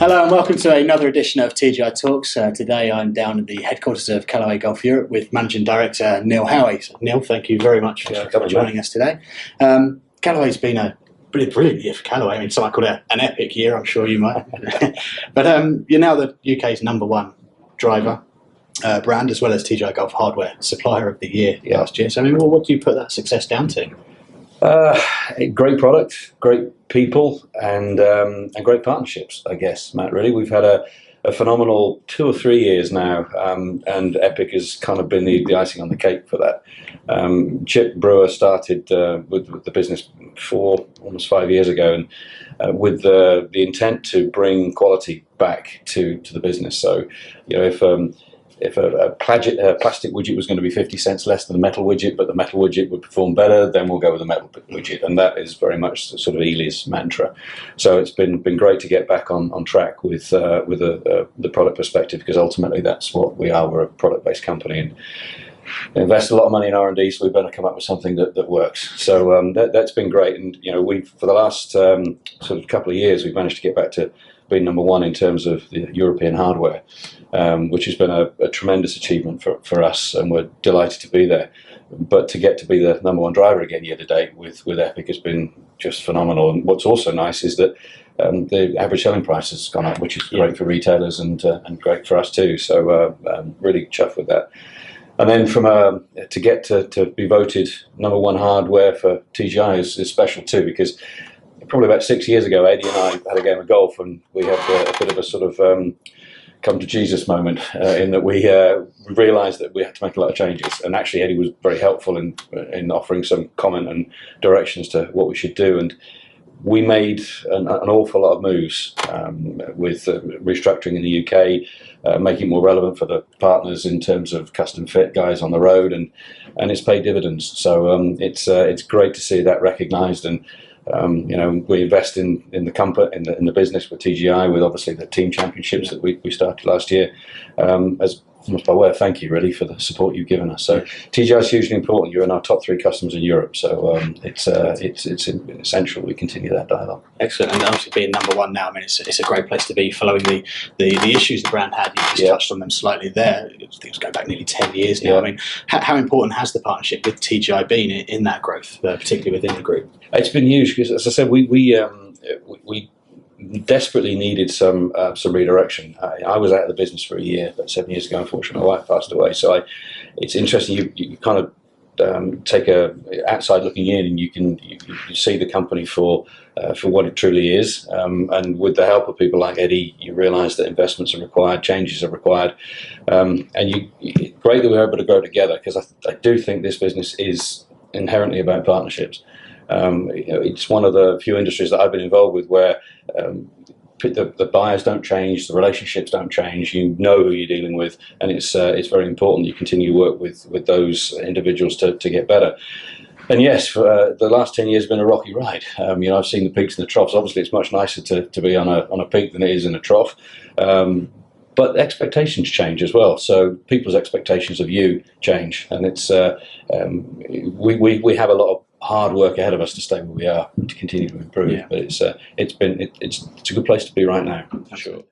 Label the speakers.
Speaker 1: Hello and welcome to another edition of TGI Talks. Today I'm down at the headquarters of Callaway Golf Europe with Managing Director Neil Howie. So, Neil, thank you very much for joining us today. Callaway's been a brilliant year for Callaway. I mean, someone called it an epic year, I'm sure you might. But you're now the UK's #1 driver brand, as well as TGI Golf Hardware Supplier of the Year last year. So, I mean, what do you put that success down to?
Speaker 2: Great product, great people, and great partnerships, I guess, Matt, really. We've had a phenomenal 2 or 3 years now, and Epic has kind of been the icing on the cake for that. Chip Brewer started with the business almost 5 years ago, and with the intent to bring quality back to the business. So, you know, if a plastic widget was going to be 50 cents less than a metal widget, but the metal widget would perform better, then we'll go with the metal widget. And that is very much the sort of Ely's mantra. So it's been great to get back on track with the product perspective, because ultimately that's what we are. We're a product-based company and invest a lot of money in R&D, so we better come up with something that works. So that's been great. And, you know, for the last sort of couple of years, we've managed to get back to being #1 in terms of the European hardware, which has been a tremendous achievement for us, and we're delighted to be there. But to get to be the #1 driver again year to date with Epic has been just phenomenal. And what's also nice is that the average selling price has gone up, which is great for retailers and great for us too. So really chuffed with that. And then to get to be voted #1 hardware for TGI is special too, because probably about 6 years ago, Eddie and I had a game of golf, and we had a bit of a sort of come to Jesus moment in that we realised that we had to make a lot of changes. And actually, Eddie was very helpful in offering some comment and directions to what we should do. And we made an awful lot of moves with restructuring in the UK, making it more relevant for the partners in terms of custom fit guys on the road, and it's paid dividends. So it's great to see that recognised. And you know, we invest in the business with TGI, with obviously the team championships that we started last year, as almost by way of thank you, really, for the support you've given us. So TGI is hugely important. You're in our top 3 customers in Europe, so it's essential we continue that dialogue.
Speaker 1: Excellent, and obviously being #1 now, I mean, it's a great place to be following the issues the brand had. You just touched on them slightly there. Things go back nearly 10 years now. I mean, how important has the partnership with TGI been in that growth, particularly within the group?
Speaker 2: It's been huge, because, as I said, we desperately needed some redirection. I was out of the business for a year, about 7 years ago. Unfortunately, my wife passed away. So it's interesting. You kind of take a outside looking in, and you see the company for what it truly is. And with the help of people like Eddie, you realise that investments are required, changes are required, and great that we're able to grow together, because I do think this business is inherently about partnerships. You know, it's one of the few industries that I've been involved with where the buyers don't change, the relationships don't change. You know who you're dealing with, and it's very important you continue to work with those individuals to get better. And yes, for, the last 10 years has been a rocky ride. You know, I've seen the peaks and the troughs. Obviously, it's much nicer to be on a peak than it is in a trough. But expectations change as well. So people's expectations of you change, and it's we have a lot of hard work ahead of us to stay where we are and to continue to improve. But it's a good place to be right now.
Speaker 1: Sure.